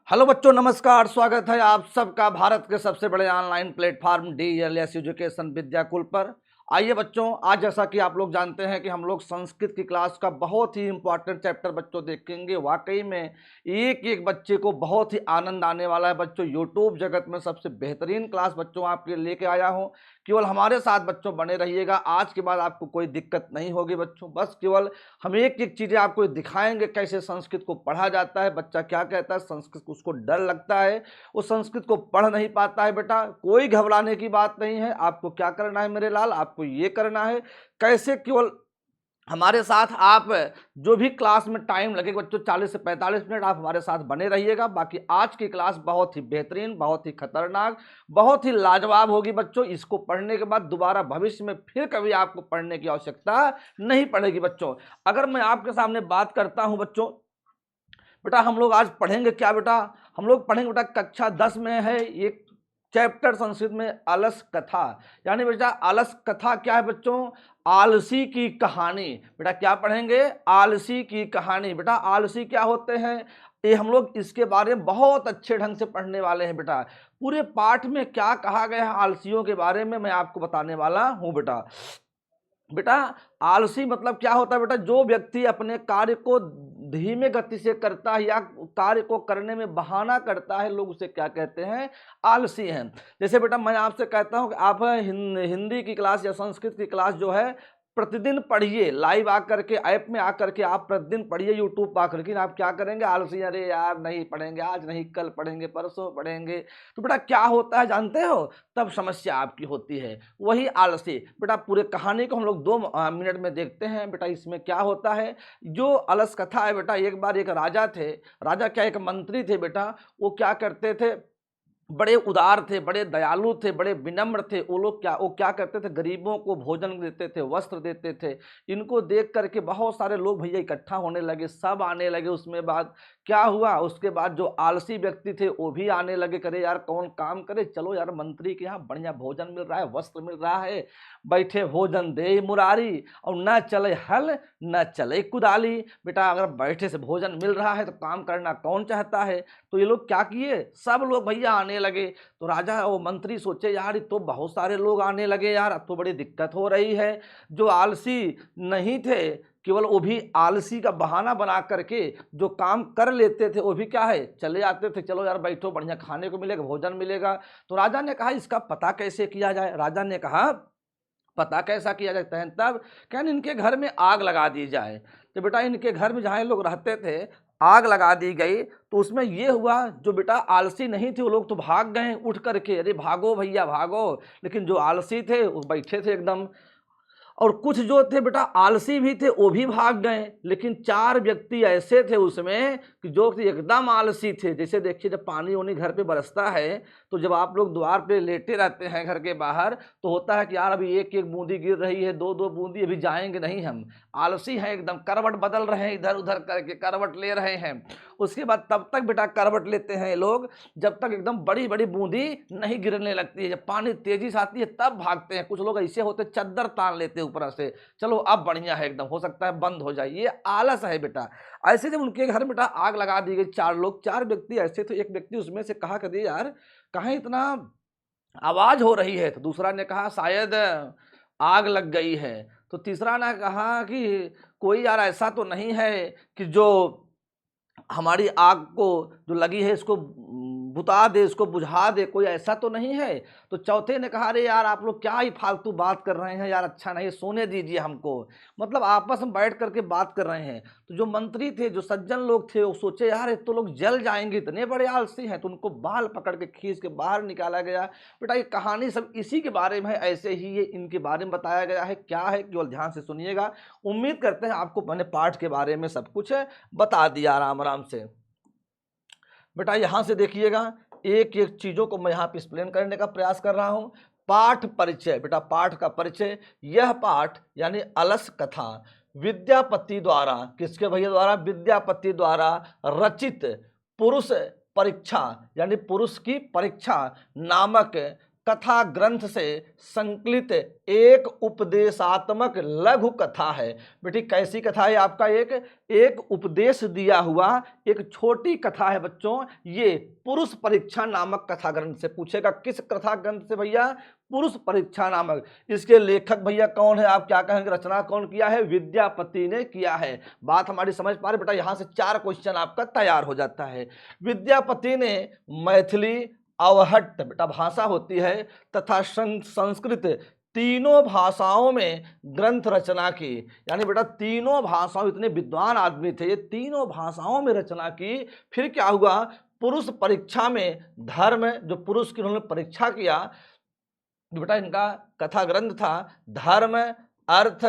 Hello बच्चों, नमस्कार। स्वागत है आप सबका भारत के सबसे बड़े online platform DLS education Vidyakul पर। आइए बच्चों, आज जैसा कि आप लोग जानते हैं कि हम लोग संस्कृत की क्लास का बहुत ही इंपॉर्टेंट चैप्टर बच्चों देखेंगे। वाकई में एक एक बच्चे को बहुत ही आनंद आने वाला है बच्चों। यूट्यूब जगत में सबसे बेहतरीन क्लास बच्चों आपके लेके आया हूँ। केवल हमारे साथ बच्चों बने रहिएगा। आज के बाद आपको कोई दिक्कत नहीं होगी बच्चों। बस केवल हम एक एक चीज़ें आपको दिखाएंगे, कैसे संस्कृत को पढ़ा जाता है। बच्चा क्या कहता है, संस्कृत को उसको डर लगता है, वो संस्कृत को पढ़ नहीं पाता है। बेटा कोई घबराने की बात नहीं है। आपको क्या करना है मेरे लाल, आपको ये करना है कैसे, केवल हमारे साथ आप जो भी क्लास में टाइम लगेगा बच्चों 40 से 45 मिनट आप हमारे साथ बने रहिएगा। बाकी आज की क्लास बहुत ही बेहतरीन, बहुत ही खतरनाक, बहुत ही लाजवाब होगी बच्चों। इसको पढ़ने के बाद दोबारा भविष्य में फिर कभी आपको पढ़ने की आवश्यकता नहीं पड़ेगी बच्चों। अगर मैं आपके सामने बात करता हूं बच्चों, बेटा हम लोग आज पढ़ेंगे क्या बेटा, हम लोग पढ़ेंगे बेटा कक्षा 10 में है एक चैप्टर संस्कृत में अलस कथा। यानी बेटा अलस कथा क्या है बच्चों, आलसी की कहानी। बेटा क्या पढ़ेंगे, आलसी की कहानी। बेटा आलसी क्या होते हैं, ये हम लोग इसके बारे में बहुत अच्छे ढंग से पढ़ने वाले हैं बेटा। पूरे पाठ में क्या कहा गया है आलसियों के बारे में मैं आपको बताने वाला हूं बेटा। बेटा आलसी मतलब क्या होता है बेटा, जो व्यक्ति अपने कार्य को धीमे गति से करता है या कार्य को करने में बहाना करता है, लोग उसे क्या कहते हैं, आलसी हैं। जैसे बेटा मैं आपसे कहता हूं कि आप हिंदी की क्लास या संस्कृत की क्लास जो है प्रतिदिन पढ़िए, लाइव आकर के ऐप में आकर के आप प्रतिदिन पढ़िए यूट्यूब पर आकर। लेकिन आप क्या करेंगे, आलसी, अरे यार नहीं पढ़ेंगे, आज नहीं, कल पढ़ेंगे, परसों पढ़ेंगे। तो बेटा क्या होता है जानते हो, तब समस्या आपकी होती है, वही आलसी। बेटा पूरे कहानी को हम लोग 2 मिनट में देखते हैं। बेटा इसमें क्या होता है, जो अलस कथा है बेटा, एक बार एक राजा थे। राजा क्या, एक मंत्री थे बेटा। वो क्या करते थे, बड़े उदार थे, बड़े दयालु थे, बड़े विनम्र थे। वो क्या करते थे, गरीबों को भोजन देते थे, वस्त्र देते थे। इनको देख करके बहुत सारे लोग भैया इकट्ठा होने लगे, सब आने लगे। उसमें बाद क्या हुआ, उसके बाद जो आलसी व्यक्ति थे वो भी आने लगे, करे यार कौन काम करे, चलो यार मंत्री के यहाँ बढ़िया भोजन मिल रहा है, वस्त्र मिल रहा है, बैठे भोजन दे मुरारी। और न चले हल न चले कुदाली। बेटा अगर बैठे से भोजन मिल रहा है तो काम करना कौन चाहता है। तो ये लोग क्या किए, सब लोग भैया आने लगे। तो राजा वो मंत्री सोचे यार ये तो बहुत सारे लोग आने लगे यार, अब तो बड़ी दिक्कत हो रही है। जो आलसी नहीं थे, केवल वो भी आलसी का बहाना बना करके जो काम कर लेते थे वो भी क्या है, चले आते थे, चलो यार बैठो बढ़िया खाने को मिलेगा, भोजन मिलेगा। तो राजा ने कहा इसका पता कैसे किया जाए। राजा ने कहा पता कैसा किया जाता है, तब कहने इनके घर में आग लगा दी जाए। तो बेटा इनके घर में जहाँ लोग रहते थे आग लगा दी गई। तो उसमें ये हुआ, जो बेटा आलसी नहीं थे वो लोग तो भाग गए उठ करके, अरे भागो भैया भागो। लेकिन जो आलसी थे वो बैठे थे एकदम। और कुछ जो थे बेटा आलसी भी थे वो भी भाग गए। लेकिन 4 व्यक्ति ऐसे थे उसमें कि जो कि एकदम आलसी थे। जैसे देखिए जब पानी वानी घर पे बरसता है तो जब आप लोग द्वार पे लेटे रहते हैं घर के बाहर, तो होता है कि यार अभी एक एक बूंदी गिर रही है, 2 2 बूंदी, अभी जाएंगे नहीं हम। आलसी हैं एकदम, करवट बदल रहे हैं, इधर उधर करके करवट ले रहे हैं। उसके बाद तब तक बेटा करवट लेते हैं लोग जब तक एकदम बड़ी बड़ी बूंदी नहीं गिरने लगती है। जब पानी तेजी से आती है तब भागते हैं। कुछ लोग ऐसे होते चद्दर तान लेते ऊपर से, चलो अब बढ़िया है एकदम, हो सकता है बंद हो जाए, ये आलस है बेटा। ऐसे जब उनके घर बेटा आग लगा दी गई, 4 व्यक्ति ऐसे थे। एक व्यक्ति उसमें से कहा कर दिया यार कहाँ इतना आवाज हो रही है। तो दूसरा ने कहा शायद आग लग गई है। तो तीसरा ने कहा कि कोई यार ऐसा तो नहीं है कि जो हमारी आग को जो लगी है इसको बुता दे, इसको बुझा दे, कोई ऐसा तो नहीं है। तो चौथे ने कहा अरे यार आप लोग क्या ही फालतू बात कर रहे हैं यार, अच्छा नहीं, सोने दीजिए हमको। मतलब आपस में बैठ करके बात कर रहे हैं। तो जो मंत्री थे, जो सज्जन लोग थे, वो सोचे यार ये तो लोग जल जाएंगे, इतने बड़े आलसी हैं। तो उनको बाल पकड़ के खींच के बाहर निकाला गया। बेटा ये कहानी सब इसी के बारे में है, ऐसे ही ये इनके बारे में बताया गया है। क्या है केवल ध्यान से सुनिएगा। उम्मीद करते हैं आपको मैंने पाठ के बारे में सब कुछ बता दिया आराम आराम से। बेटा यहां से देखिएगा, एक एक चीजों को मैं यहां पे एक्सप्लेन करने का प्रयास कर रहा हूं। पाठ परिचय, बेटा पाठ का परिचय। यह पाठ यानी अलस कथा विद्यापति द्वारा, किसके भैया द्वारा, विद्यापति द्वारा रचित पुरुष परीक्षा यानी पुरुष की परीक्षा नामक कथा ग्रंथ से संकलित एक उपदेशात्मक लघु कथा है। बेटी कैसी कथा है आपका? एक उपदेश दिया हुआ एक छोटी कथा है बच्चों। ये पुरुष परीक्षा नामक कथा ग्रंथ से पूछेगा। किस कथा ग्रंथ से भैया? पुरुष परीक्षा नामक। इसके लेखक भैया कौन है? आप क्या कहेंगे? रचना कौन किया है? विद्यापति ने किया है। बात हमारी समझ पा रहे बेटा? यहां से 4 क्वेश्चन आपका तैयार हो जाता है। विद्यापति ने मैथिली, अवहट्ट बेटा भाषा होती है, तथा संस्कृत, तीनों भाषाओं में ग्रंथ रचना की। यानी बेटा तीनों भाषाओं, इतने विद्वान आदमी थे, ये तीनों भाषाओं में रचना की। फिर क्या हुआ? पुरुष परीक्षा में धर्म, जो पुरुष की उन्होंने परीक्षा किया, बेटा इनका कथा ग्रंथ था, धर्म, अर्थ,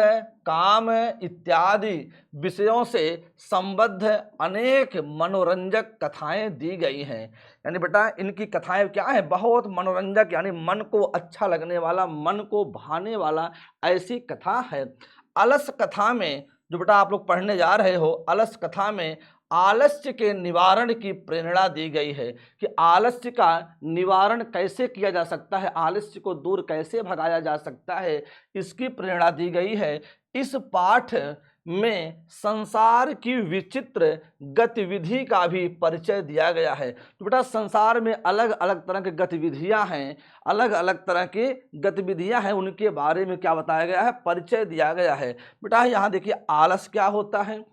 काम इत्यादि विषयों से संबद्ध अनेक मनोरंजक कथाएं दी गई हैं। यानी बेटा इनकी कथाएं क्या है? बहुत मनोरंजक, यानी मन को अच्छा लगने वाला, मन को भाने वाला ऐसी कथा है। अलस कथा में जो बेटा आप लोग पढ़ने जा रहे हो, अलस कथा में आलस्य के निवारण की प्रेरणा दी गई है कि आलस्य का निवारण कैसे किया जा सकता है, आलस्य को दूर कैसे भगाया जा सकता है, इसकी प्रेरणा दी गई है। इस पाठ में संसार की विचित्र गतिविधि का भी परिचय दिया गया है। तो बेटा संसार में अलग अलग तरह की गतिविधियां हैं, अलग अलग तरह की गतिविधियां हैं, उनके बारे में क्या बताया गया है? परिचय दिया गया है। बेटा यहाँ देखिए आलस क्या होता है।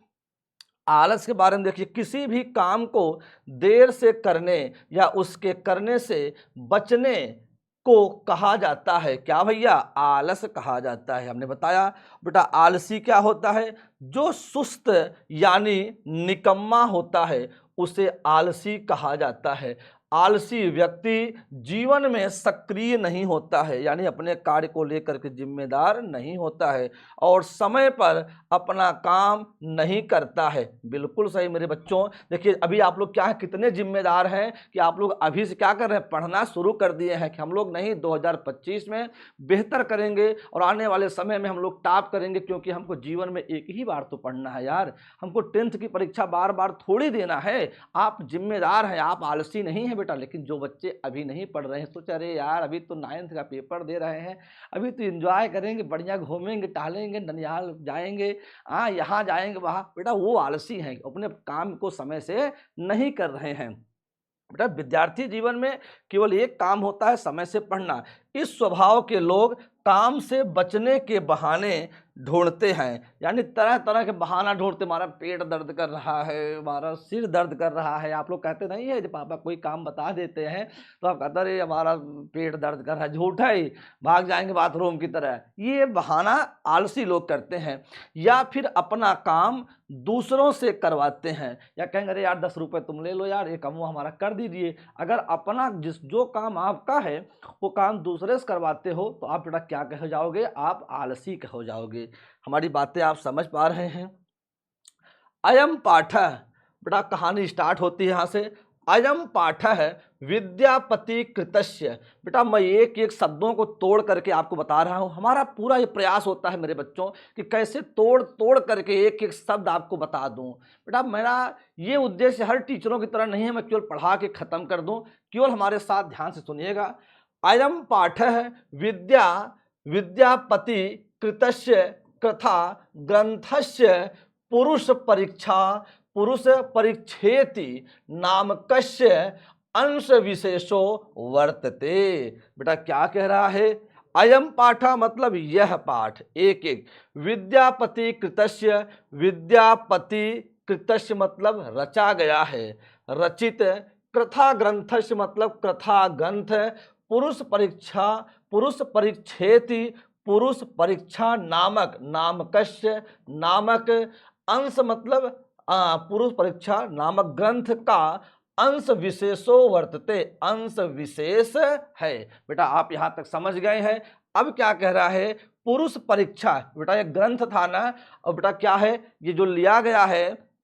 आलस के बारे में देखिए, किसी भी काम को देर से करने या उसके करने से बचने को कहा जाता है क्या भैया? आलस कहा जाता है। हमने बताया बेटा आलसी क्या होता है? जो सुस्त यानी निकम्मा होता है उसे आलसी कहा जाता है। आलसी व्यक्ति जीवन में सक्रिय नहीं होता है, यानी अपने कार्य को लेकर के जिम्मेदार नहीं होता है और समय पर अपना काम नहीं करता है। बिल्कुल सही मेरे बच्चों। देखिए अभी आप लोग क्या है, कितने जिम्मेदार हैं कि आप लोग अभी से क्या कर रहे हैं? पढ़ना शुरू कर दिए हैं कि हम लोग नहीं 2025 में बेहतर करेंगे और आने वाले समय में हम लोग टॉप करेंगे, क्योंकि हमको जीवन में एक ही बार तो पढ़ना है यार। हमको 10th की परीक्षा बार बार थोड़ी देना है। आप जिम्मेदार हैं, आप आलसी नहीं हैं बेटा। लेकिन जो बच्चे अभी नहीं पढ़ रहे हैं, सोच अरे यार अभी तो 9th का पेपर दे रहे हैं, अभी तो एंजॉय करेंगे, बढ़िया घूमेंगे टहलेंगे, ननिहाल जाएंगे, यहाँ जाएंगे वहाँ, बेटा वो आलसी हैं, अपने काम को समय से नहीं कर रहे हैं। बेटा विद्यार्थी जीवन में केवल एक काम होता है, समय से पढ़ना। इस स्वभाव के लोग काम से बचने के बहाने ढूंढते हैं, यानी तरह तरह के बहाना ढूंढते। हमारा पेट दर्द कर रहा है, हमारा सिर दर्द कर रहा है। आप लोग कहते नहीं है जब पापा कोई काम बता देते हैं तो आप कहते अरे हमारा पेट दर्द कर रहा है, झूठा ही भाग जाएंगे बाथरूम की तरह। ये बहाना आलसी लोग करते हैं। या फिर अपना काम दूसरों से करवाते हैं, या कहेंगे अरे यार 10 रुपये तुम ले लो यार, ये काम वो हमारा कर दीजिए। अगर अपना जो काम आपका है वो काम दूसरे से करवाते हो तो आप बेटा क्या कह जाओगे? आप आलसी कहो जाओगे। हमारी बातें आप समझ पा रहे हैं? अयम पाठ, बेटा कहानी स्टार्ट होती है यहाँ से। अयम पाठ विद्यापति कृतस्य। बेटा मैं एक एक शब्दों को तोड़ करके आपको बता रहा हूँ। हमारा पूरा ये प्रयास होता है मेरे बच्चों कि कैसे तोड़ तोड़ करके एक एक शब्द आपको बता दूँ। बेटा मेरा ये उद्देश्य हर टीचरों की तरह नहीं है मैं केवल पढ़ा के ख़त्म कर दूँ। केवल हमारे साथ ध्यान से सुनिएगा। अयम पाठ विद्यापति कृतस्य कथा ग्रंथस्य पुरुष परीक्षेति नामकस्य अंश विशेषो वर्तते। बेटा क्या कह रहा है? अयम पाठ मतलब यह पाठ, एक एक। विद्यापति कृतस्य मतलब रचा गया है, रचित। कथा ग्रंथस्य मतलब कथा ग्रंथ। पुरुष परीक्षेति पुरुष परीक्षा नामक, नामकस्य नामक। अंश मतलब पुरुष परीक्षा नामक ग्रंथ का अंश विशेषो वर्तते, अंश विशेष है। बेटा आप यहां तक समझ गए हैं। अब क्या कह रहा है? पुरुष परीक्षा, बेटा ये ग्रंथ था ना, और बेटा क्या है ये जो लिया गया है,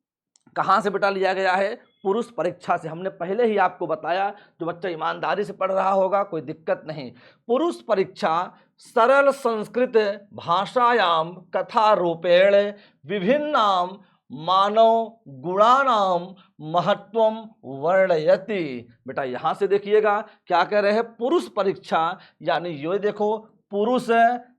कहां से बेटा लिया गया है? पुरुष परीक्षा से। हमने पहले ही आपको बताया, जो बच्चा ईमानदारी से पढ़ रहा होगा कोई दिक्कत नहीं। पुरुष परीक्षा सरल संस्कृत भाषायाम कथा रूपेण विभिन्नाम मानव गुणानाम महत्वम वर्णयति। बेटा यहां से देखिएगा क्या कह रहे हैं, पुरुष परीक्षा, यानी ये देखो पुरुष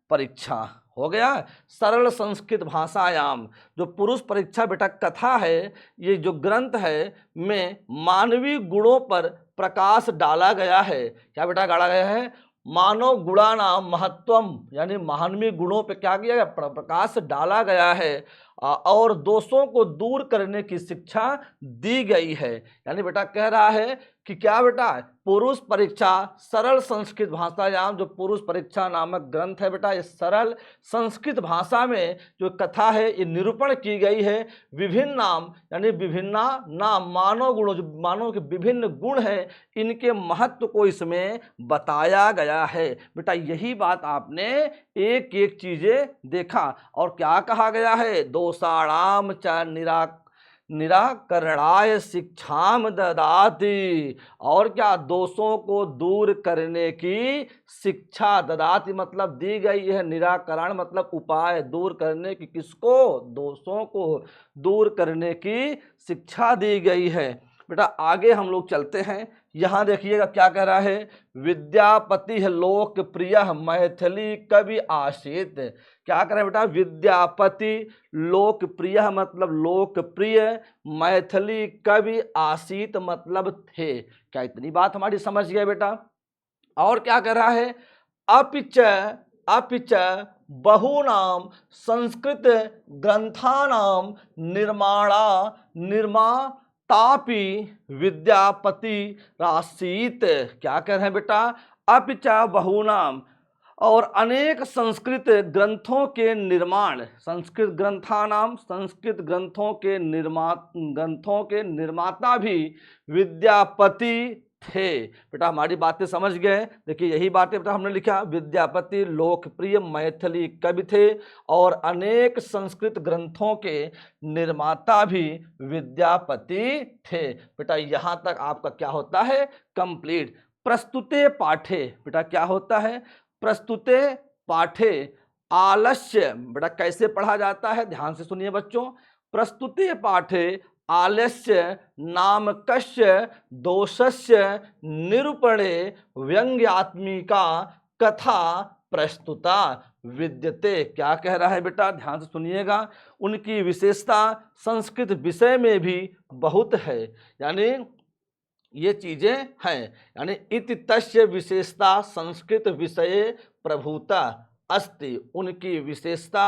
परीक्षा हो गया। सरल संस्कृत भाषायाम, जो पुरुष परीक्षा बेटा कथा है, ये जो ग्रंथ है में मानवीय गुणों पर प्रकाश डाला गया है। क्या बेटा डाला गया है, मानव गुणानाम महत्वम, यानी मानवीय गुणों पे क्या किया गया, प्रकाश डाला गया है और दोषों को दूर करने की शिक्षा दी गई है। यानी बेटा कह रहा है कि क्या बेटा, पुरुष परीक्षा सरल संस्कृत भाषायाम, जो पुरुष परीक्षा नामक ग्रंथ है बेटा, ये सरल संस्कृत भाषा में जो कथा है ये निरूपण की गई है। विभिन्न नाम, यानी विभिन्न नाम मानव गुणों, जो मानव के विभिन्न गुण हैं, इनके महत्व को इसमें बताया गया है। बेटा यही बात आपने एक एक चीजें देखा। और क्या कहा गया है, दोषाणाम च निराकरणाय शिक्षाम ददाति, और क्या, दोषों को दूर करने की शिक्षा, ददाति मतलब दी गई है, निराकरण मतलब उपाय, दूर करने की, किसको, दोषों को दूर करने की शिक्षा दी गई है। बेटा आगे हम लोग चलते हैं, यहां देखिएगा क्या कह रहा है, विद्यापति लोकप्रिय मैथिली कवि आसीत। क्या कह रहे हैं बेटा, विद्यापति लोकप्रिय मतलब लोकप्रिय, मैथिली कवि आसीत मतलब थे। क्या इतनी बात हमारी समझ गए बेटा। और क्या कह रहा है, अपिच बहूनाम संस्कृत ग्रंथानाम निर्मातापि विद्यापति रासीत। क्या कह रहे हैं बेटा, अपिच बहूनाम, और अनेक संस्कृत ग्रंथों के निर्माण, संस्कृत ग्रंथानाम, संस्कृत ग्रंथों के निर्माता भी विद्यापति थे। बेटा हमारी बातें समझ गए। देखिए यही बातें बेटा हमने लिखा, विद्यापति लोकप्रिय मैथिली कवि थे और अनेक संस्कृत ग्रंथों के निर्माता भी विद्यापति थे। बेटा यहां तक आपका क्या होता है, कंप्लीट। प्रस्तुते पाठे, बेटा क्या होता है, प्रस्तुते पाठे आलस्य, बेटा कैसे पढ़ा जाता है, ध्यान से सुनिए बच्चों। प्रस्तुते पाठे आलस्य नामकस्य दोषस्य निरूपणे व्यंग्यात्मिका कथा प्रस्तुता विद्यते। क्या कह रहा है बेटा, ध्यान से सुनिएगा। उनकी विशेषता संस्कृत विषय में भी बहुत है, यानी ये चीजें हैं, यानी इति तस्य विशेषता संस्कृत विषय प्रभुता अस्ति। उनकी विशेषता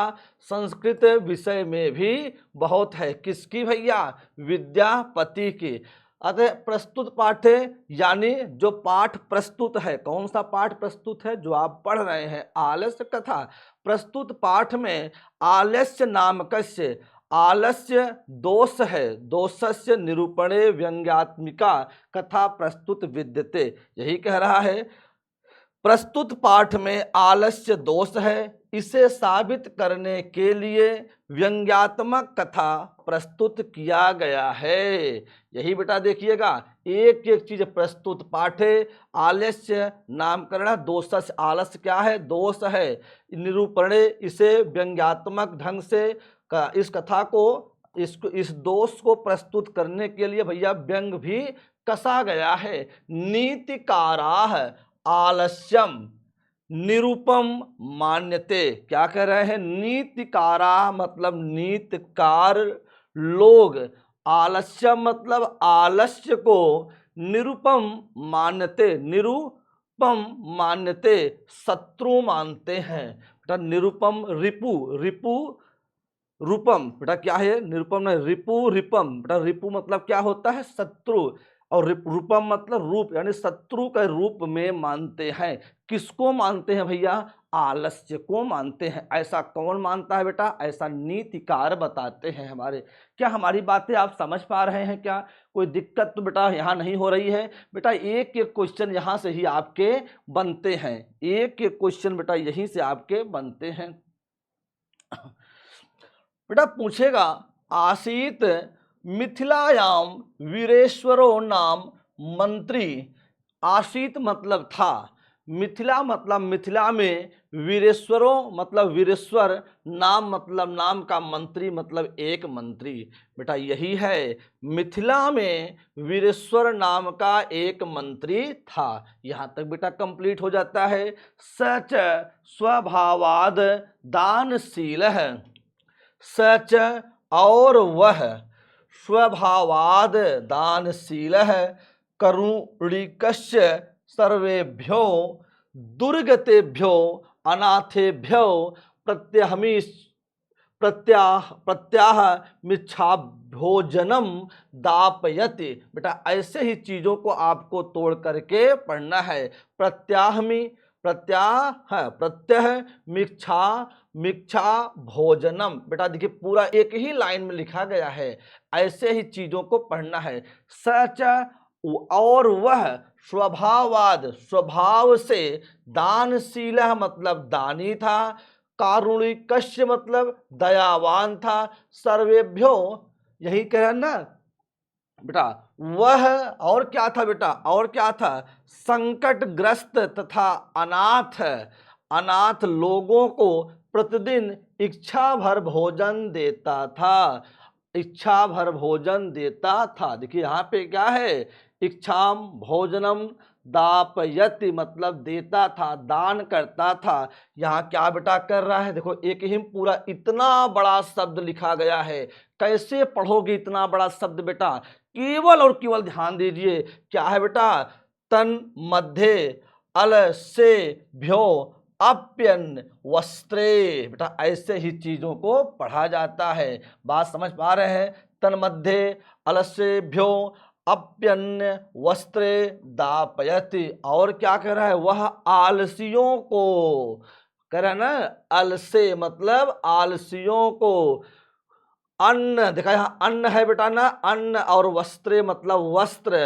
संस्कृत विषय में भी बहुत है। किसकी भैया, विद्यापति की। अतः प्रस्तुत पाठे, यानी जो पाठ प्रस्तुत है, कौन सा पाठ प्रस्तुत है, जो आप पढ़ रहे हैं, आलस्य कथा। प्रस्तुत पाठ में आलस्य नामकस्य, आलस्य दोष है, दोषस्य निरूपणे व्यंग्यात्मिका कथा प्रस्तुत विद्यते। यही कह रहा है, प्रस्तुत पाठ में आलस्य दोष है, इसे साबित करने के लिए व्यंग्यात्मक कथा प्रस्तुत किया गया है। यही बेटा देखिएगा, एक एक चीज प्रस्तुत पाठे आलस्य नामकरण दोषस्य, आलस्य क्या है, दोष है, निरूपणे इसे व्यंग्यात्मक ढंग से इस कथा को, इस दोष को प्रस्तुत करने के लिए भैया व्यंग भी कसा गया है। नीतिकाराः आलस्यम निरूपम मान्यते। क्या कह रहे हैं, नीतिकारा मतलब नीतिकार लोग, आलस्य मतलब आलस्य को, निरूपम मान्यते, निरूपम मान्यते शत्रु मानते हैं। बेटा निरूपम रिपु, रिपु रूपम, बेटा क्या है, निरूपम नहीं, रिपु रिपम। बेटा रिपु मतलब क्या होता है, शत्रु, और रूपम मतलब रूप, यानी शत्रु के रूप में मानते हैं। किसको मानते हैं भैया, आलस्य को मानते हैं। ऐसा कौन मानता है बेटा, ऐसा नीतिकार बताते हैं हमारे। क्या हमारी बातें आप समझ पा रहे हैं, क्या कोई दिक्कत तो बेटा यहाँ नहीं हो रही है। बेटा एक एक क्वेश्चन यहाँ से ही आपके बनते हैं, एक एक क्वेश्चन बेटा यहीं से आपके बनते हैं। बेटा पूछेगा, आसीत मिथिलायाम वीरेश्वरो नाम मंत्री। आसीत मतलब था, मिथिला मतलब मिथिला में, वीरेश्वरों मतलब वीरेश्वर, नाम मतलब नाम का, मंत्री मतलब एक मंत्री। बेटा यही है, मिथिला में वीरेश्वर नाम का एक मंत्री था। यहां तक बेटा कंप्लीट हो जाता है। सच स्वभावाद दानशील है, सच और वह स्वभावाद दानशील है, करुणिकस्य सर्वेभ्यो दुर्गतेभ्यो अनाथेभ्यो प्रत्यहमि प्रत्याह मिच्छा भोजनम दापयति। बेटा ऐसे ही चीजों को आपको तोड़ करके पढ़ना है। प्रत्याहमि, प्रत्यह मिच्छा, मिच्छा भोजनम। बेटा देखिए पूरा एक ही लाइन में लिखा गया है, ऐसे ही चीजों को पढ़ना है। सच और वह स्वभाववाद, स्वभाव से, दानशील मतलब दानी था, कारुणिकस्य मतलब दयावान था, सर्वेभ्यो यही कह रहा ना बेटा, वह और क्या था बेटा, और क्या था, संकटग्रस्त तथा अनाथ, अनाथ लोगों को प्रतिदिन इच्छा भर भोजन देता था, इच्छा भर भोजन देता था। देखिए यहाँ पे क्या है, इच्छाम भोजनम दापयति मतलब देता था, दान करता था। यहाँ क्या बेटा कर रहा है, देखो एक ही पूरा इतना बड़ा शब्द लिखा गया है, कैसे पढ़ोगे इतना बड़ा शब्द बेटा, केवल और केवल ध्यान दीजिए क्या है बेटा, तन मध्य अल से भ्यो अप्यन वस्त्रे। बेटा ऐसे ही चीजों को पढ़ा जाता है, बात समझ पा रहे हैं। तन मध्य अलस्येभ्यो अप्यन्न वस्त्रे दापयति, और क्या कह रहा है, वह आलसियों को, कह रहा है ना, अलसे मतलब आलसियों को अन्न, देखा यहाँ अन्न है बेटा ना, अन्न और वस्त्रे मतलब वस्त्र,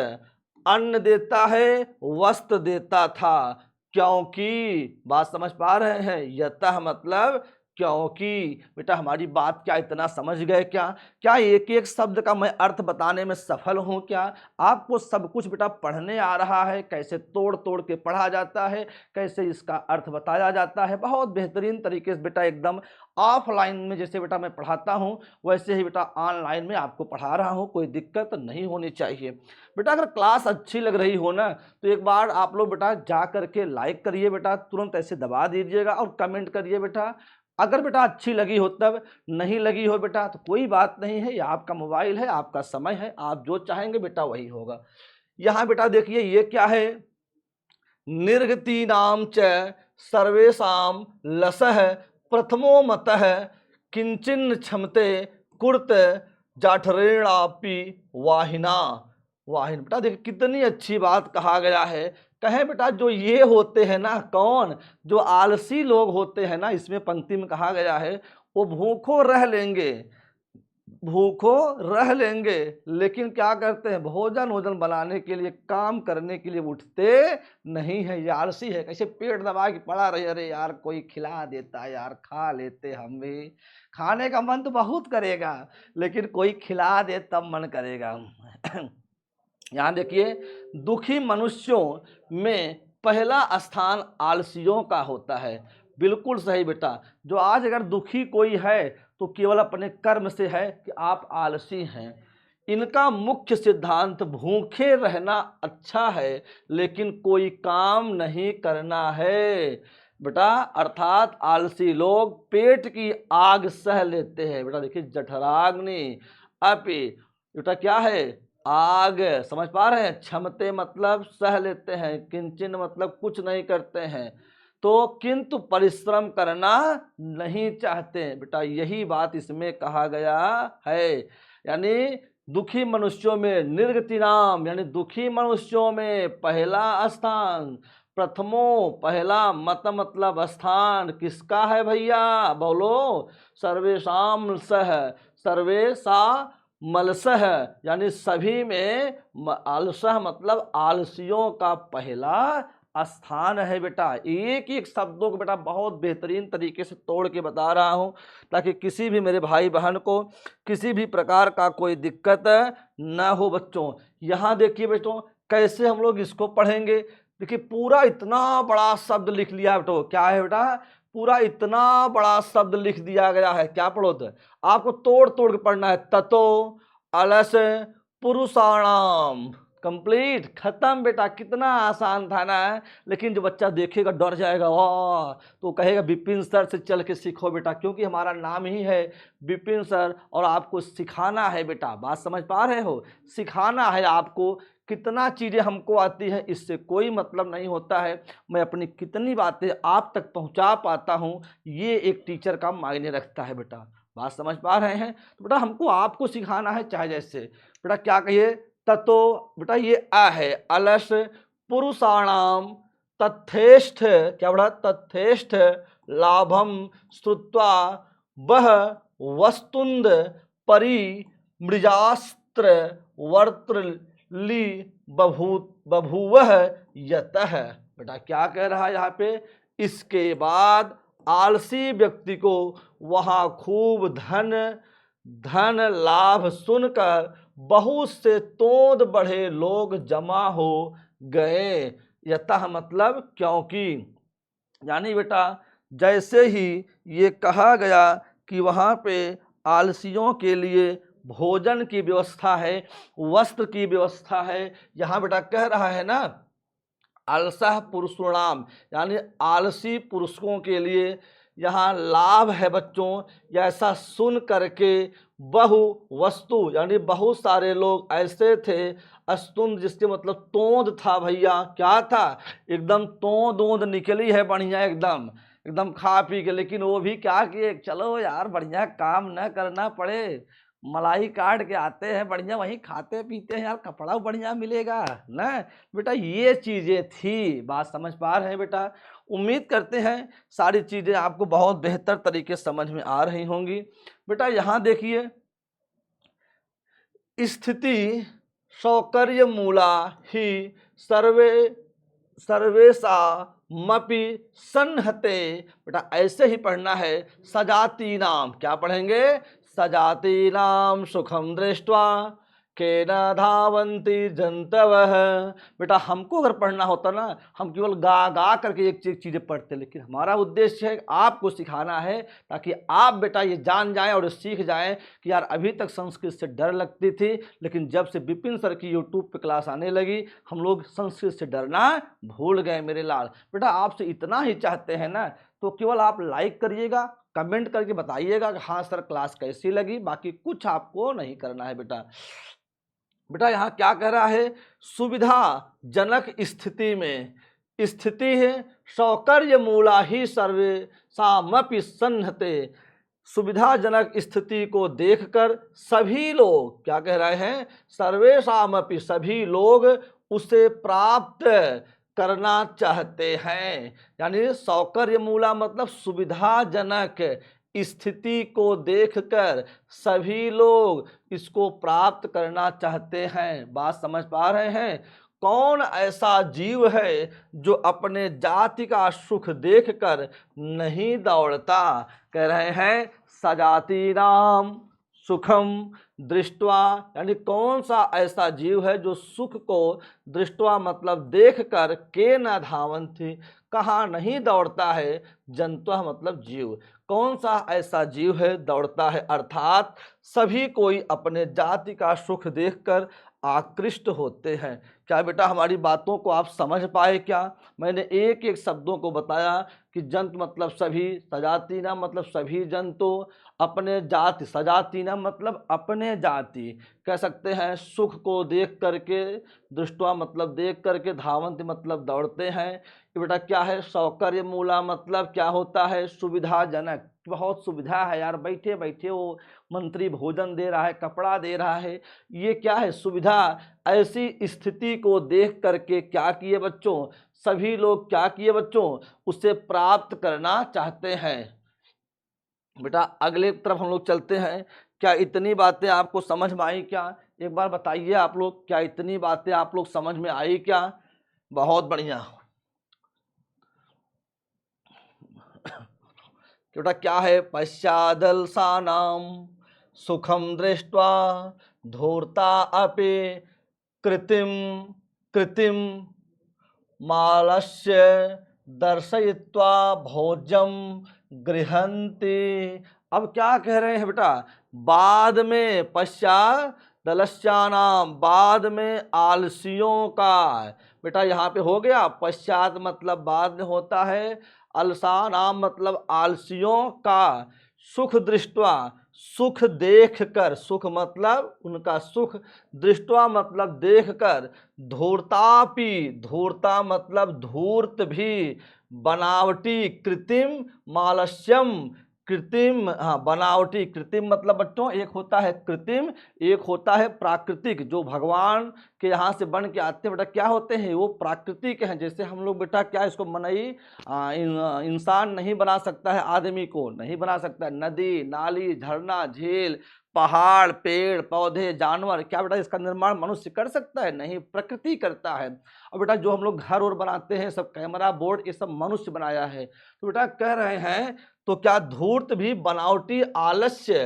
अन्न देता है, वस्त्र देता था, क्योंकि, बात समझ पा रहे हैं, यतः मतलब क्योंकि। बेटा हमारी बात क्या इतना समझ गए क्या, क्या एक एक शब्द का मैं अर्थ बताने में सफल हूं क्या, आपको सब कुछ बेटा पढ़ने आ रहा है, कैसे तोड़ तोड़ के पढ़ा जाता है, कैसे इसका अर्थ बताया जाता है, बहुत बेहतरीन तरीके से बेटा एकदम ऑफलाइन में जैसे बेटा मैं पढ़ाता हूं वैसे ही बेटा ऑनलाइन में आपको पढ़ा रहा हूं, कोई दिक्कत नहीं होनी चाहिए। बेटा अगर क्लास अच्छी लग रही हो ना तो एक बार आप लोग बेटा जा करके लाइक करिए बेटा, तुरंत ऐसे दबा दीजिएगा और कमेंट करिए बेटा। अगर बेटा अच्छी लगी हो तब, नहीं लगी हो बेटा तो कोई बात नहीं है, ये आपका मोबाइल है, आपका समय है, आप जो चाहेंगे बेटा वही होगा। यहाँ बेटा देखिए ये क्या है, निर्गति नाम च सर्वेशम लसह प्रथमो मतः किंचिन क्षमते कुर्त जाठरेणापि वाहिना। वाहिन बेटा देखिए कितनी अच्छी बात कहा गया है, कहे बेटा जो ये होते हैं ना, कौन, जो आलसी लोग होते हैं ना, इसमें पंक्ति में कहा गया है, वो भूखों रह लेंगे, भूखों रह लेंगे, लेकिन क्या करते हैं, भोजन वोजन बनाने के लिए, काम करने के लिए उठते नहीं है, ये आलसी है। कैसे पेट दबा के पड़ा रहे, अरे यार कोई खिला देता यार, खा लेते हम भी, खाने का मन तो बहुत करेगा लेकिन कोई खिला दे तब मन करेगा। यहाँ देखिए दुखी मनुष्यों में पहला स्थान आलसियों का होता है, बिल्कुल सही बेटा। जो आज अगर दुखी कोई है तो केवल अपने कर्म से है कि आप आलसी हैं। इनका मुख्य सिद्धांत भूखे रहना अच्छा है लेकिन कोई काम नहीं करना है बेटा, अर्थात आलसी लोग पेट की आग सह लेते हैं। बेटा देखिए जठराग्नि अपि, बेटा क्या है, आग, समझ पा रहे हैं, क्षमते मतलब सह लेते हैं, किंचन मतलब कुछ नहीं करते हैं, तो किंतु परिश्रम करना नहीं चाहते बेटा, यही बात इसमें कहा गया है। यानी दुखी मनुष्यों में निर्गति नाम, यानी दुखी मनुष्यों में पहला स्थान, प्रथमो पहला मत मतलब स्थान किसका है भैया, बोलो, सर्वेशाम सह, सर्वेशा मलसह, यानी सभी में, आलसह मतलब आलसियों का पहला स्थान है बेटा। एक एक शब्दों को बेटा बहुत बेहतरीन तरीके से तोड़ के बता रहा हूं ताकि किसी भी मेरे भाई बहन को किसी भी प्रकार का कोई दिक्कत न हो। बच्चों यहाँ देखिए बेटों कैसे हम लोग इसको पढ़ेंगे, देखिए पूरा इतना बड़ा शब्द लिख लिया बेटा, क्या है बेटा, पूरा इतना बड़ा शब्द लिख दिया गया है। क्या पढ़ो तो आपको तोड़ तोड़ के पढ़ना है। ततो अलस पुरुषाणाम, कंप्लीट, खत्म बेटा। कितना आसान था ना, लेकिन जो बच्चा देखेगा डर जाएगा, वाह, तो कहेगा विपिन सर से चल के सीखो बेटा, क्योंकि हमारा नाम ही है विपिन सर और आपको सिखाना है बेटा। बात समझ पा रहे हो, सिखाना है आपको। कितना चीज़ें हमको आती हैं इससे कोई मतलब नहीं होता है, मैं अपनी कितनी बातें आप तक पहुंचा पाता हूं, ये एक टीचर का मायने रखता है बेटा। बात समझ पा रहे हैं, तो बेटा हमको आपको सिखाना है, चाहे जैसे बेटा क्या कहिए। ततो बेटा ये आ है, अलस पुरुषाणाम तथेष्ठ, क्या बेटा, तथेष्ठ लाभम श्रुत्वा वह वस्तुंद परि मृजास्त्र वर्तली बभूवह यतः। बेटा क्या कह रहा है यहाँ पे, इसके बाद आलसी व्यक्ति को वहां खूब धन धन लाभ सुनकर बहुत से तोंद बढ़े लोग जमा हो गए। यतः मतलब क्योंकि, यानी बेटा जैसे ही ये कहा गया कि वहाँ पे आलसियों के लिए भोजन की व्यवस्था है, वस्त्र की व्यवस्था है, यहाँ बेटा कह रहा है ना आलसः पुरुषाणाम, यानी आलसी पुरुषों के लिए यहाँ लाभ है बच्चों। ऐसा सुन करके बहु वस्तु, यानी बहुत सारे लोग ऐसे थे, अस्तुंद जिसके मतलब तोंद था भैया, क्या था, एकदम तोंद ओंद निकली है बढ़िया, एकदम एकदम खा पी के, लेकिन वो भी क्या किए, चलो यार बढ़िया काम न करना पड़े, मलाई काट के आते हैं बढ़िया, वहीं खाते पीते हैं यार, कपड़ा बढ़िया मिलेगा ना बेटा। ये चीजें थी, बात समझ पा रहे हैं बेटा। उम्मीद करते हैं सारी चीजें आपको बहुत बेहतर तरीके से समझ में आ रही होंगी बेटा। यहां देखिए, स्थिति सौकर्य मूला ही सर्वे सर्वेशा मपि सन्हते, बेटा ऐसे ही पढ़ना है। सजाती नाम, क्या पढ़ेंगे, सजाती नाम सुखम दृष्ट्वा केन धावन्ति जंतवः। बेटा हमको अगर पढ़ना होता ना, हम केवल गा गा करके एक चीज़ें पढ़ते, लेकिन हमारा उद्देश्य है आपको सिखाना है, ताकि आप बेटा ये जान जाएं और सीख जाएं कि यार अभी तक संस्कृत से डर लगती थी, लेकिन जब से विपिन सर की यूट्यूब पे क्लास आने लगी, हम लोग संस्कृत से डरना भूल गए मेरे लाल। बेटा आपसे इतना ही चाहते हैं ना, तो केवल आप लाइक करिएगा, कमेंट करके बताइएगा कि हाँ सर क्लास कैसी लगी, बाकी कुछ आपको नहीं करना है बेटा। बेटा यहाँ क्या कह रहा है, सुविधाजनक स्थिति में, स्थिति है सौकर्य मूला ही सर्वे सामपि सन्हते, सुविधाजनक स्थिति को देखकर सभी लोग, क्या कह रहे हैं, सर्वेशामपि सभी लोग उसे प्राप्त करना चाहते हैं। यानी सौकर्य मूला मतलब सुविधाजनक स्थिति को देखकर सभी लोग इसको प्राप्त करना चाहते हैं। बात समझ पा रहे हैं। कौन ऐसा जीव है जो अपने जाति का सुख देखकर नहीं दौड़ता, कह रहे हैं सजाति नाम सुखम दृष्टवा, यानी कौन सा ऐसा जीव है जो सुख को दृष्टवा मतलब देखकर के न धावन्ति, कहाँ नहीं दौड़ता है, जंतु मतलब जीव, कौन सा ऐसा जीव है दौड़ता है, अर्थात सभी कोई अपने जाति का सुख देखकर आकृष्ट होते हैं। क्या बेटा हमारी बातों को आप समझ पाए क्या? मैंने एक एक शब्दों को बताया कि जंतु मतलब सभी, सजाति ना मतलब सभी जंतु, अपने जाति, सजाति ना मतलब अपने जाति, कह सकते हैं सुख को देख करके, दृष्टवा मतलब देख करके, धावंत मतलब दौड़ते हैं। कि बेटा क्या है, सौकर्य मूला मतलब क्या होता है, सुविधाजनक, बहुत सुविधा है यार, बैठे बैठे वो मंत्री भोजन दे रहा है, कपड़ा दे रहा है, ये क्या है सुविधा। ऐसी स्थिति को देख करके क्या किए बच्चों, सभी लोग क्या किए बच्चों, उसे प्राप्त करना चाहते हैं। बेटा अगले तरफ हम लोग चलते हैं। क्या इतनी बातें आपको समझ में आई क्या? एक बार बताइए आप लोग, क्या इतनी बातें आप लोग समझ में आई क्या? बहुत बढ़िया। बेटा क्या है, पश्चादल सानाम सुखम दृष्ट्वा धूर्ता अपि कृतिम कृतिम मालस्य दर्शयित्वा भोजम गृहन्ति। अब क्या कह रहे हैं बेटा, बाद में पश्चात दलस्यानाम, बाद में आलसियों का। बेटा यहाँ पे हो गया, पश्चात मतलब बाद में होता है, अलसानाम मतलब आलसियों का, सुख दृष्टवा सुख देख कर, सुख मतलब उनका सुख, दृष्टवा मतलब देख कर, धूर्तापि धूर्ता मतलब धूर्त भी, बनावटी कृत्रिम मालस्यम, कृत्रिम, हाँ बनावटी कृत्रिम मतलब बच्चों एक होता है कृत्रिम, एक होता है प्राकृतिक। जो भगवान के यहाँ से बन के आते हैं बेटा क्या होते हैं, वो प्राकृतिक हैं। जैसे हम लोग बेटा क्या इसको मनई इंसान नहीं बना सकता है, आदमी को नहीं बना सकता है, नदी नाली झरना झील पहाड़ पेड़ पौधे जानवर, क्या बेटा इसका निर्माण मनुष्य कर सकता है, नहीं, प्रकृति करता है। और बेटा जो हम लोग घर और बनाते हैं सब कैमरा बोर्ड ये सब मनुष्य बनाया है। तो बेटा कह रहे हैं तो क्या धूर्त भी बनावटी आलस्य,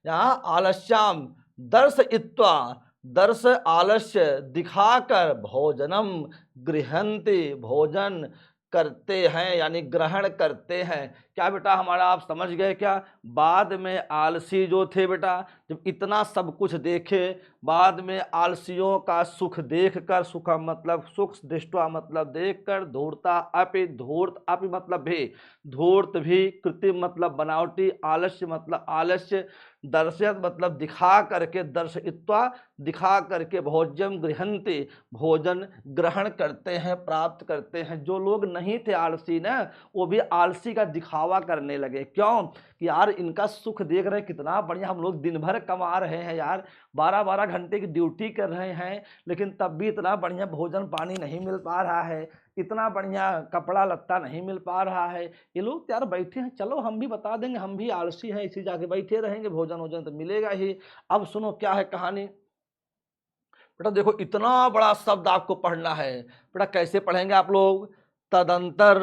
यहाँ आलस्याम दर्श इत्वा, दर्श आलस्य दिखाकर, भोजनम गृहन्ति भोजन करते हैं यानी ग्रहण करते हैं। क्या बेटा हमारा आप समझ गए क्या, बाद में आलसी जो थे बेटा जब इतना सब कुछ देखे, बाद में आलसियों का सुख देखकर, सुख मतलब सुख दृष्टवा मतलब देखकर, धूर्ता अपि धूर्त अपि मतलब भी धूर्त भी, कृत्रिम मतलब बनावटी, आलस्य मतलब आलस्य, दर्शयत मतलब दिखा करके, दर्शयित्वा दिखा करके, भोज्यम गृहन्ति भोजन ग्रहण करते हैं प्राप्त करते हैं। जो लोग नहीं थे आलसी ना वो भी आलसी का दिखावा करने लगे। क्यों कि यार इनका सुख देख रहे कितना बढ़िया, हम लोग दिन भर कमा रहे हैं यार, 12-12 घंटे की ड्यूटी कर रहे हैं, लेकिन तब भी इतना बढ़िया भोजन पानी नहीं मिल पा रहा है, इतना बढ़िया कपड़ा लत्ता नहीं मिल पा रहा है। ये लोग यार बैठे हैं, चलो हम भी बता देंगे हम भी आलसी हैं, इसी जाके बैठे रहेंगे, भोजन वोजन तो मिलेगा ही। अब सुनो क्या है कहानी। बेटा देखो इतना बड़ा शब्द आपको पढ़ना है, बेटा कैसे पढ़ेंगे आप लोग, तदंतर,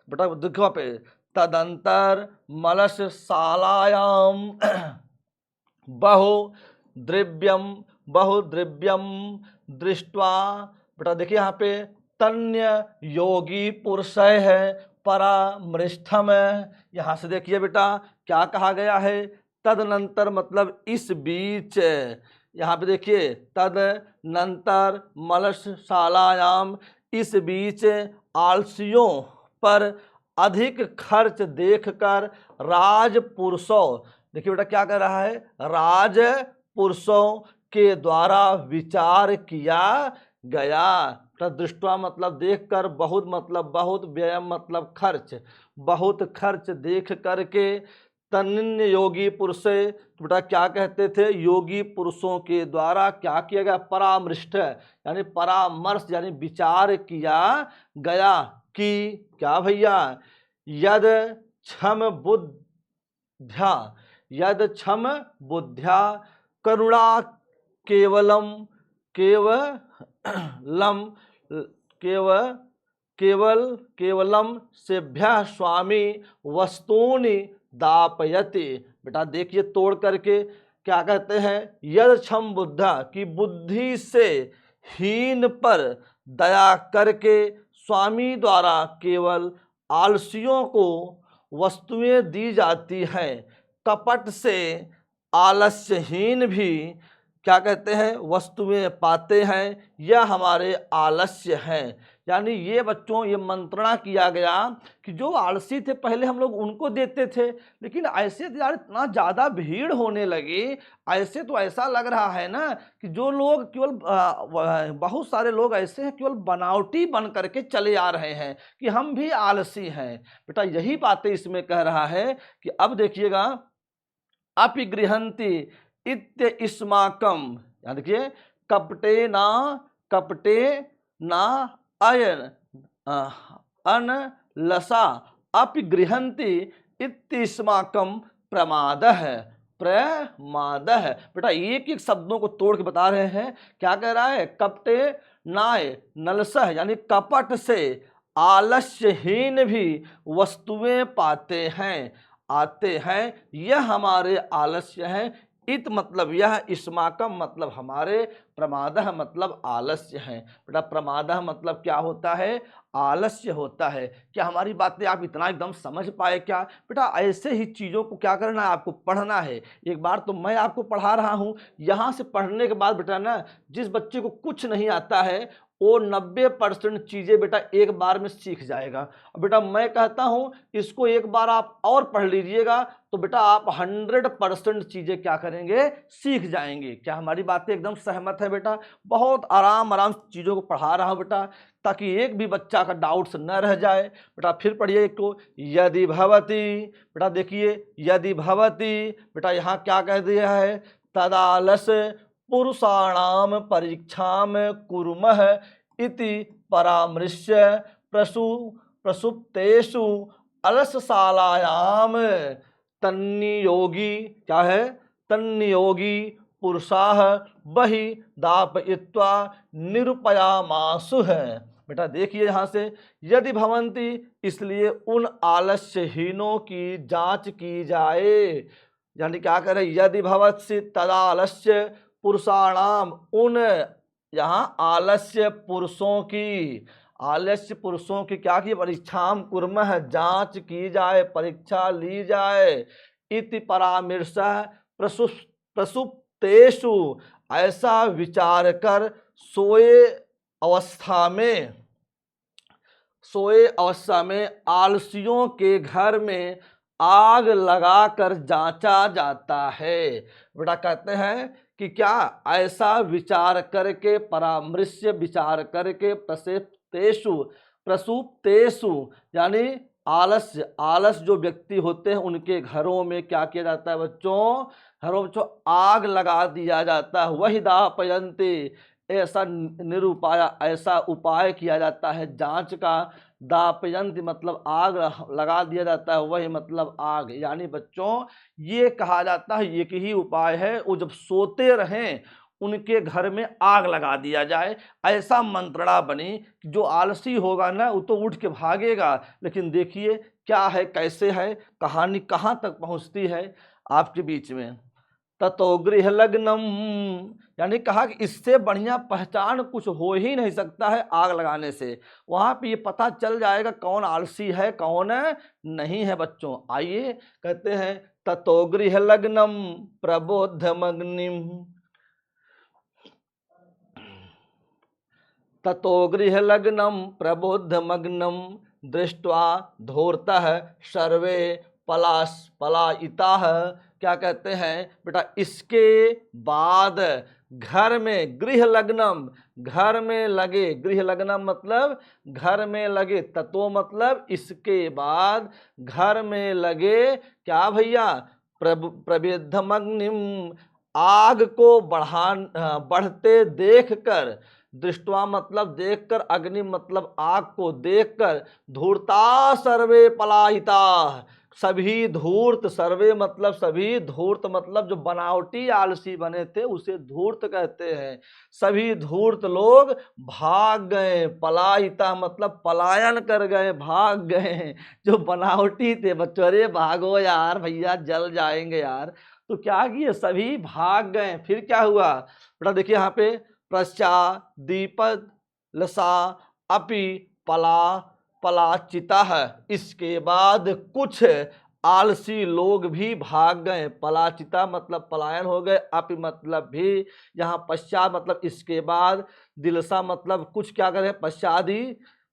बेटा देखो पे, तदंतर मलस सालायाम बहु द्रव्यम दृष्टवा। बेटा देखिए यहाँ पे तन्य योगी पुरुष है परामृष्ठम, यहाँ से देखिए बेटा क्या कहा गया है, तदनंतर मतलब इस बीच, यहाँ पे देखिए तदनंतर मलशालायाम इस बीच आलसियों पर अधिक खर्च देखकर राजपुरुषों, देखिए बेटा क्या कर रहा है, राजपुरुषों के द्वारा विचार किया गया। दृष्टवा मतलब देखकर, बहुत मतलब बहुत, व्ययम मतलब खर्च, बहुत खर्च देख करके, तन्य योगी पुरुष, तो बेटा क्या कहते थे, योगी पुरुषों के द्वारा क्या किया गया, परामृष्ट यानी परामर्श यानी विचार किया गया कि क्या भैया, यद क्षम बुद्ध्या, यद क्षम बुद्ध्या करुणा केवलम केवलम केवलम सेभ्य स्वामी वस्तूनि दापयति। बेटा देखिए तोड़ करके क्या कहते हैं, यद क्षम बुद्धा की बुद्धि से हीन पर दया करके स्वामी द्वारा केवल आलसियों को वस्तुएं दी जाती हैं, कपट से आलस्यहीन भी क्या कहते हैं वस्तुएं पाते हैं, यह हमारे आलस्य हैं। यानी ये बच्चों ये मंत्रणा किया गया कि जो आलसी थे पहले हम लोग उनको देते थे, लेकिन ऐसे यार इतना ज़्यादा भीड़ होने लगी, ऐसे तो ऐसा लग रहा है ना कि जो लोग केवल बहुत सारे लोग ऐसे हैं केवल बनावटी बन करके चले आ रहे हैं कि हम भी आलसी हैं। बेटा यही बातें इसमें कह रहा है कि अब देखिएगा, अपि गृहन्ति इत्य इस्माकम, याद देखिए, कपटे ना अयन अनलसा अपि गृहन्ति इत्तिस्माकम प्रमादः प्रमादः। बेटा एक एक शब्दों को तोड़ के बता रहे हैं, क्या कह रहा है, कपटे नाय नलसह यानी कपट से आलस्यहीन भी वस्तुएं पाते हैं आते हैं, यह हमारे आलस्य हैं, इत मतलब यह, इस्माकम मतलब हमारे, प्रमादः मतलब आलस्य है। बेटा प्रमादः मतलब क्या होता है? आलस्य होता है। क्या हमारी बातें आप इतना एकदम समझ पाए क्या? बेटा ऐसे ही चीज़ों को क्या करना है, आपको पढ़ना है। एक बार तो मैं आपको पढ़ा रहा हूँ, यहाँ से पढ़ने के बाद बेटा ना, जिस बच्चे को कुछ नहीं आता है वो 90% चीज़ें बेटा एक बार में सीख जाएगा। और बेटा मैं कहता हूँ इसको एक बार आप और पढ़ लीजिएगा तो बेटा आप 100% चीज़ें क्या करेंगे, सीख जाएंगे। क्या हमारी बातें एकदम सहमत है बेटा? बहुत आराम आराम चीज़ों को पढ़ा रहा हूँ बेटा, ताकि एक भी बच्चा का डाउट्स न रह जाए। बेटा फिर पढ़िए एक को, यदि भवती। बेटा देखिए यदि भवती, बेटा यहाँ क्या कह दिया है, तदालस पुरुषाणाम परीक्षाम कुर्मः इति परामृश्य प्रसुप्तेषु अलसशालायाम तन्नियोगी, क्या है, तन्नियोगी पुरुषाः बहि दापयित्वा निरुपयामासु है। बेटा देखिए यहाँ से, यदि भवंती, इसलिए उन आलस्यहीनों की जांच की जाए। यानी क्या करें, यदि भवत्सि तदालस्य पुरुषाणाम, उन, यहाँ आलस्य पुरुषों की, आलस्य पुरुषों की क्या की, परीक्षाम कुर्मः, जांच की जाए, परीक्षा ली जाए। इति परामर्श प्रसुप्तेषु, ऐसा विचार कर सोए अवस्था में आलसियों के घर में आग लगाकर जांचा जाता है। बेटा कहते हैं कि क्या, ऐसा विचार करके, परामृश्य विचार करके, प्रसुप्तेषु यानी आलस जो व्यक्ति होते हैं उनके घरों में क्या किया जाता है बच्चों, घरों में आग लगा दिया जाता है। वही दापयन्ति, ऐसा निरुपाय, ऐसा उपाय किया जाता है जांच का। दापयन्ति मतलब आग लगा दिया जाता है, वही मतलब आग। यानी बच्चों ये कहा जाता है एक ही उपाय है, वो जब सोते रहें उनके घर में आग लगा दिया जाए। ऐसा मंत्रणा बनी कि जो आलसी होगा ना वो तो उठ के भागेगा। लेकिन देखिए क्या है, कैसे है, कहानी कहाँ तक पहुँचती है आपके बीच में। ततो गृह लग्नम, यानी कहा कि इससे बढ़िया पहचान कुछ हो ही नहीं सकता है आग लगाने से। वहां पे ये पता चल जाएगा कौन आलसी है कौन नहीं है बच्चों। आइए कहते हैं, ततो गृह लग्नम प्रबोधमग्निम, ततो गृह लग्नम प्रबोधमग्नम दृष्ट्वा धूर्तः सर्वे पलायिताः। क्या कहते हैं बेटा, इसके बाद घर में, गृह लग्नम घर में लगे, गृह लग्नम मतलब घर में लगे, ततो मतलब इसके बाद घर में लगे क्या भैया, प्रबोधमग्निम, आग को बढ़ते देखकर, दृष्टवा मतलब देखकर, अग्नि मतलब आग को देखकर, धूर्ता सर्वे पलायिता, सभी धूर्त, सर्वे मतलब सभी, धूर्त मतलब जो बनावटी आलसी बने थे उसे धूर्त कहते हैं। सभी धूर्त लोग भाग गए, पलायिता मतलब पलायन कर गए, भाग गए। जो बनावटी थे बच्चों, अरे भागो यार भैया जल जाएंगे यार, तो क्या किए, सभी भाग गए। फिर क्या हुआ बेटा देखिए यहाँ पे, पश्चादीपद लसा अपि पलाचिता है, इसके बाद कुछ आलसी लोग भी भाग गए। पलाचिता मतलब पलायन हो गए, अपि मतलब भी, यहाँ पश्चात मतलब इसके बाद, दिलसा मतलब कुछ क्या करें,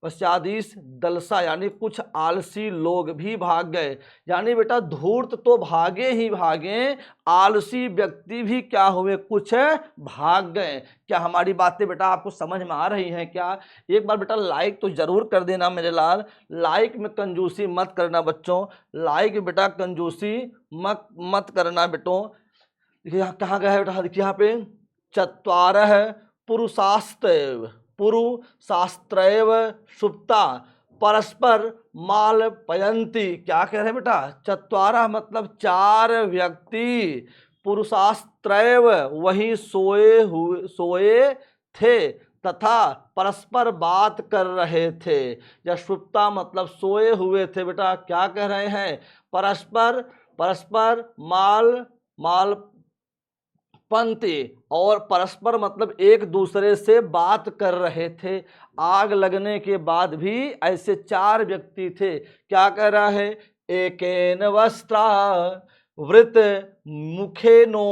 पश्चादीस दलसा यानी कुछ आलसी लोग भी भाग गए। यानी बेटा धूर्त तो भागे ही भागे, आलसी व्यक्ति भी क्या हुए, कुछ भाग गए। क्या हमारी बातें बेटा आपको समझ में आ रही हैं क्या? एक बार बेटा लाइक तो जरूर कर देना मेरे लाल, लाइक में कंजूसी मत करना बच्चों, लाइक बेटा कंजूसी मत करना बेटों। देखिए यहाँ कहाँ गया है बेटा, देखिए यहाँ पे, चत्वारः पुरुषास्त्रैव सुप्ता परस्पर माल पयंती। क्या कह रहे हैं बेटा, चत्वारः मतलब चार व्यक्ति, पुरुषास्त्रैव वही सोए थे, तथा परस्पर बात कर रहे थे। या सुप्ता मतलब सोए हुए थे बेटा, क्या कह रहे हैं, परस्पर माल पंक्ति और परस्पर मतलब एक दूसरे से बात कर रहे थे। आग लगने के बाद भी ऐसे 4 व्यक्ति थे। क्या कह रहा है? एकेन वस्त्रा वृत मुखेनो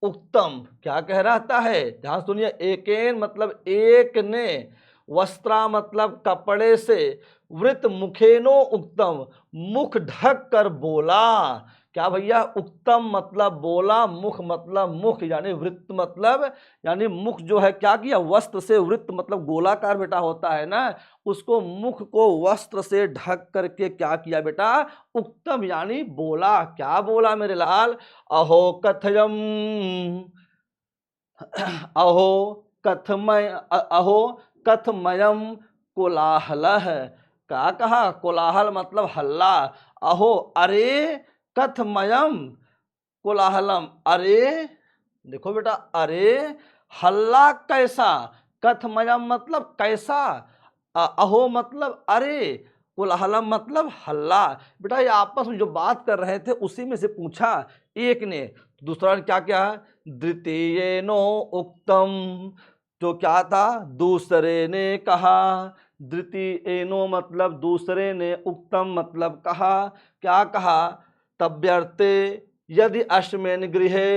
उक्तम। क्या कह रहता है? ध्यान सुनिए। एकेन मतलब एक ने, वस्त्रा मतलब कपड़े से, वृत मुखेनो उक्तम मुख ढक कर बोला। क्या भैया? उत्तम मतलब बोला, मुख मतलब मुख, यानी वृत्त मतलब यानी मुख जो है क्या किया? वस्त्र से, वृत्त मतलब गोलाकार बेटा होता है ना, उसको मुख को वस्त्र से ढक करके क्या किया बेटा? उत्तम यानी बोला। क्या बोला मेरे लाल? अहो कथयम, अहो कथमय, अहो कथमयम कोलाहलः। क्या कहा? कोलाहल मतलब हल्ला। अहो अरे, कथमयम कोलाहलम, अरे देखो बेटा, अरे हल्ला कैसा? कथमयम मतलब कैसा, अहो मतलब अरे, कोलाहलम मतलब हल्ला। बेटा ये आपस में जो बात कर रहे थे उसी में से पूछा एक ने, दूसरा ने क्या क्या? द्वितीय नो उक्तम, तो क्या था? दूसरे ने कहा। द्वितीय नो मतलब दूसरे ने, उक्तम मतलब कहा। क्या कहा? तव्यर्थे यदि अश्विन गृहे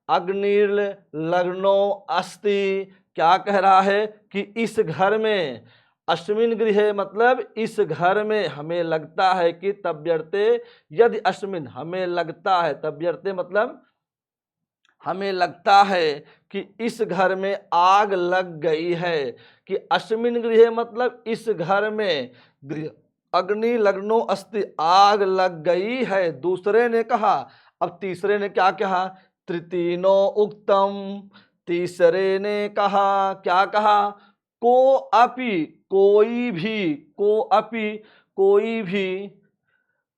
अग्निर्लग्नो अस्ति। क्या कह रहा है? कि इस घर में, अश्विन गृह मतलब इस घर में हमें लगता है कि, तव्यर्थे यदि अश्विन हमें लगता है, तव्यर्थे मतलब हमें लगता है कि इस घर में आग लग गई है। कि अश्विन गृह मतलब इस घर में, गृह अग्नि लग्नो अस्ति आग लग गई है, दूसरे ने कहा। अब तीसरे ने क्या कहा? तृतीनो उक्तम, तीसरे ने कहा। क्या कहा? को अपि, कोई भी, को अपि कोई भी,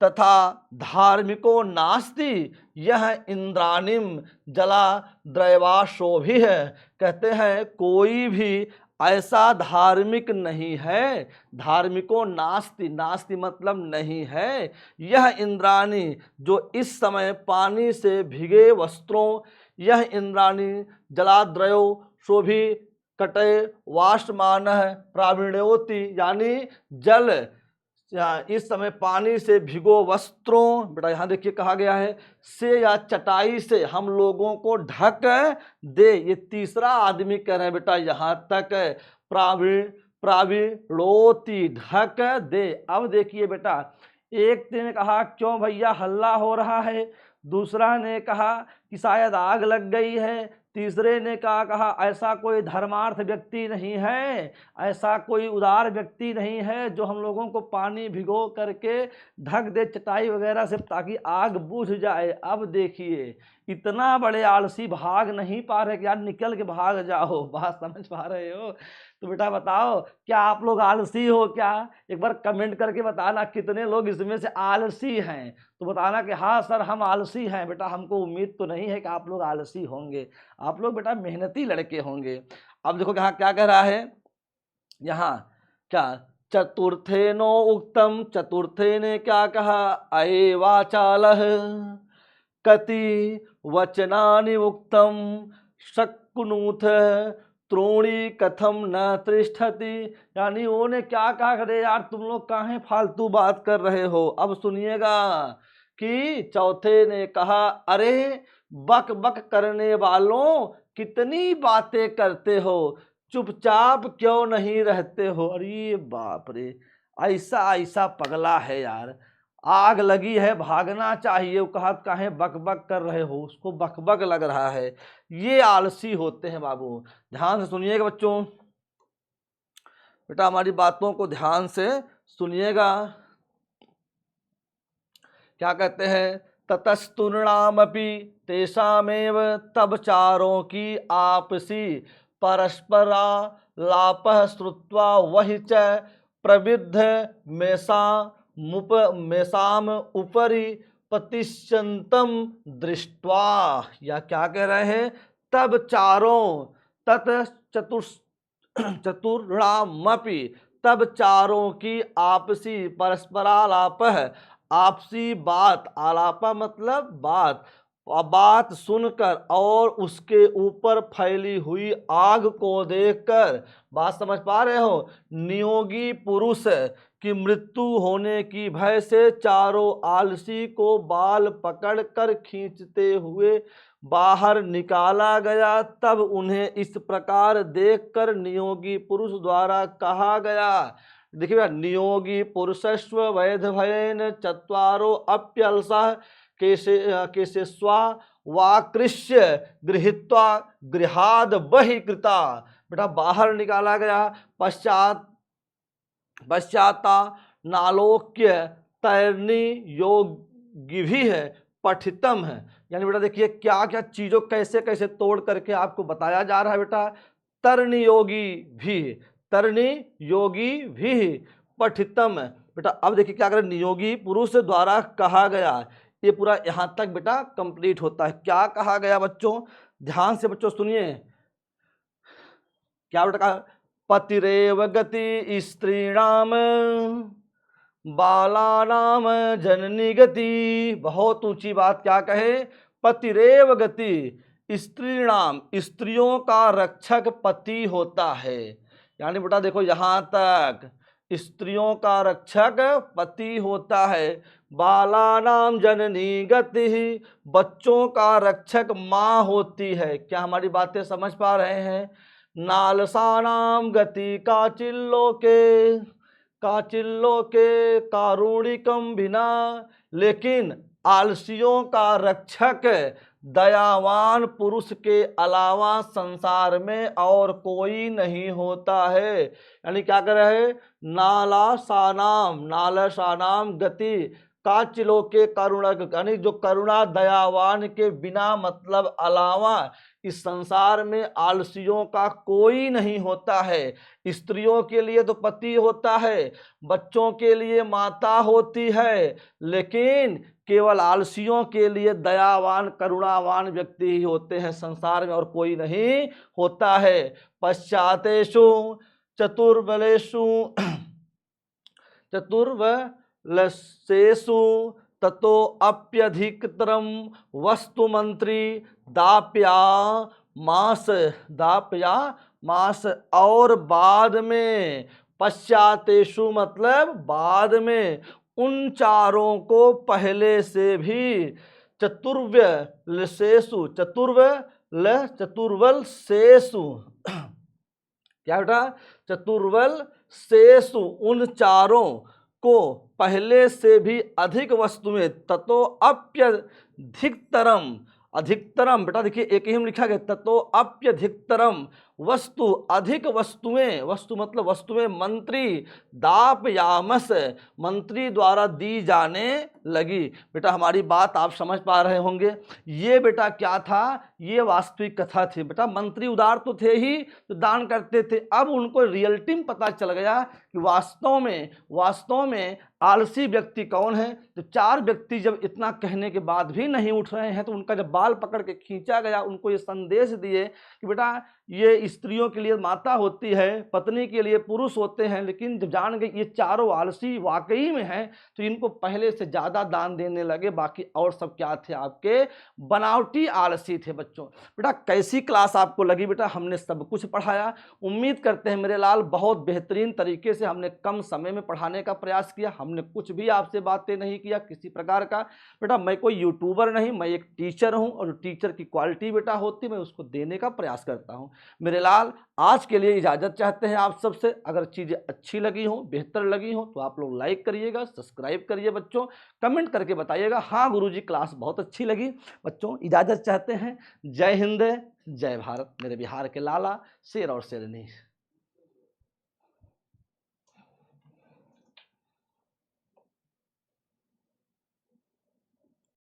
तथा धार्मिको नास्ति यह इंद्राणीम जला द्रैवाशोभि है। कहते हैं कोई भी ऐसा धार्मिक नहीं है। धार्मिको नास्ति, नास्ति मतलब नहीं है। यह इंद्राणी जो इस समय पानी से भीगे वस्त्रों, यह इंद्राणी जलाद्रयो शोभि कटे वाष्मान प्रावीण्योति, यानी जल इस समय पानी से भिगो वस्त्रों, बेटा यहां देखिए कहा गया है, से या चटाई से हम लोगों को ढक दे। ये तीसरा आदमी कह रहे हैं बेटा, यहां तक प्रावीण, प्रावीणोति ढक दे। अब देखिए बेटा, एक ने कहा क्यों भैया हल्ला हो रहा है, दूसरा ने कहा कि शायद आग लग गई है, तीसरे ने कहा ऐसा कोई धर्मार्थ व्यक्ति नहीं है, ऐसा कोई उदार व्यक्ति नहीं है जो हम लोगों को पानी भिगो करके ढक दे चटाई वगैरह से ताकि आग बुझ जाए। अब देखिए इतना बड़े आलसी भाग नहीं पा रहे कि यार निकल के भाग जाओ। बात समझ पा रहे हो? तो बेटा बताओ क्या आप लोग आलसी हो क्या? एक बार कमेंट करके बताना कितने लोग इसमें से आलसी हैं। तो बताना कि हाँ सर हम आलसी हैं। बेटा हमको उम्मीद तो नहीं है कि आप लोग आलसी होंगे, आप लोग बेटा मेहनती लड़के होंगे। अब देखो यहाँ क्या कह रहा है, यहाँ क्या? चतुर्थे नो उक्तम, चतुर्थे ने क्या कहा? अये वाचालः कति वचनानि उक्तम शक्नुथ त्रोणी कथम न तिष्ठति। यानी उन्होंने क्या कहा? अरे यार तुम लोग काहे फालतू बात कर रहे हो। अब सुनिएगा कि चौथे ने कहा अरे बक बक करने वालों कितनी बातें करते हो, चुपचाप क्यों नहीं रहते हो। अरे बाप रे, ऐसा ऐसा पगला है यार, आग लगी है भागना चाहिए, वो कहा काहे बक बक कर रहे हो, उसको बक बक लग रहा है। ये आलसी होते हैं बाबू। ध्यान से सुनिएगा बच्चों, बेटा हमारी बातों को ध्यान से सुनिएगा। क्या कहते हैं? ततस्तुर्णामपि तेषामेव तब चारों की आपसी परस्परा लापः श्रुत्वा वही च प्रविद्ध मेषाम उपरि प्रतिशंतम दृष्ट्वा। या क्या कह रहे हैं? तब चारों, तत चतुर्णामपि, तब चारों की आपसी परस्परालाप, आपसी बात, आलापा मतलब बात, बात सुनकर और उसके ऊपर फैली हुई आग को देखकर, बात समझ पा रहे हो, नियोगी पुरुष की मृत्यु होने की भय से चारों आलसी को बाल पकड़कर खींचते हुए बाहर निकाला गया। तब उन्हें इस प्रकार देखकर नियोगी पुरुष द्वारा कहा गया, देखिए, नियोगी पुरुषस्व वैध भयेन चत्वारो अप्यलसः केशे स्वा वाकृष्य गृहीत्वा गृहाद बहिकृता। बेटा बाहर निकाला गया, पश्चाता नालोक्य तैरनी योगी भी है, पठितम है। यानी बेटा देखिए क्या क्या चीजों कैसे कैसे तोड़ करके आपको बताया जा रहा है बेटा। तरनी योगी भी, तरनी योगी भी, पठितम है। बेटा अब देखिए क्या करें, नियोगी पुरुष द्वारा कहा गया, ये पूरा यहां तक बेटा कंप्लीट होता है। क्या कहा गया बच्चों, ध्यान से बच्चों सुनिए, क्या बेटा कहा, पतिरेव गति स्त्रीणाम बालानाम जननी गति। बहुत ऊंची बात क्या कहे, पतिरेव गति स्त्रीणाम, स्त्रियों का रक्षक पति होता है। यानी बेटा देखो यहां तक स्त्रियों का रक्षक पति होता है। बालानाम जननी गति, बच्चों का रक्षक माँ होती है। क्या हमारी बातें समझ पा रहे हैं। नालसानाम गति काचिल्लो के कारुणिकम बिना, लेकिन आलसियों का रक्षक दयावान पुरुष के अलावा संसार में और कोई नहीं होता है। यानी क्या कर रहे हैं, नालसानाम गति काचिलो के करुणा, यानी जो करुणा दयावान के बिना मतलब अलावा इस संसार में आलसियों का कोई नहीं होता है। स्त्रियों के लिए तो पति होता है, बच्चों के लिए माता होती है, लेकिन केवल आलसियों के लिए दयावान करुणावान व्यक्ति ही होते हैं संसार में, और कोई नहीं होता है। पश्चातेषु चतुर्वलसेषु ततो अप्यधिकतरम वस्तु मंत्री दाप्यामास, और बाद में, पश्चातेषु मतलब बाद में, उन चारों को पहले से भी चतुर्वलसेषु क्या बेटा, चतुर्वलसेषु उन चारों को पहले से भी अधिक वस्तुएं, ततो अप्यधिकतरम, अधिकतरम बेटा देखिए एक ही में लिखा गया, ततो अप्यधिकतरम वस्तु, अधिक वस्तुएं, वस्तु मतलब वस्तुएं, मंत्री दापयामस, मंत्री द्वारा दी जाने लगी। बेटा हमारी बात आप समझ पा रहे होंगे। ये बेटा क्या था, ये वास्तविक कथा थी। बेटा मंत्री उदार तो थे ही, तो दान करते थे। अब उनको रियलिटी में पता चल गया कि वास्तव में आलसी व्यक्ति कौन है। तो चार व्यक्ति जब इतना कहने के बाद भी नहीं उठ रहे हैं, तो उनका जब बाल पकड़ के खींचा गया, उनको ये संदेश दिए कि बेटा ये स्त्रियों के लिए माता होती है, पत्नी के लिए पुरुष होते हैं, लेकिन जब जान गए ये चारों आलसी वाकई में हैं, तो इनको पहले से ज़्यादा दान देने लगे। बाकी और सब क्या थे, आपके बनावटी आलसी थे। बच्चों बेटा कैसी क्लास आपको लगी। बेटा हमने सब कुछ पढ़ाया, उम्मीद करते हैं मेरे लाल बहुत बेहतरीन तरीके से हमने कम समय में पढ़ाने का प्रयास किया। हमने कुछ भी आपसे बातें नहीं किया किसी प्रकार का। बेटा मैं कोई यूट्यूबर नहीं, मैं एक टीचर हूँ, और टीचर की क्वालिटी बेटा होती मैं उसको देने का प्रयास करता हूँ। मेरे लाल आज के लिए इजाज़त चाहते हैं आप सबसे। अगर चीज़ें अच्छी लगी हो, बेहतर लगी हो, तो आप लोग लाइक करिएगा, सब्सक्राइब करिए बच्चों, कमेंट करके बताइएगा हाँ गुरुजी क्लास बहुत अच्छी लगी। बच्चों इजाज़त चाहते हैं। जय हिंद, जय भारत, मेरे बिहार के लाला, शेर और शेरनी।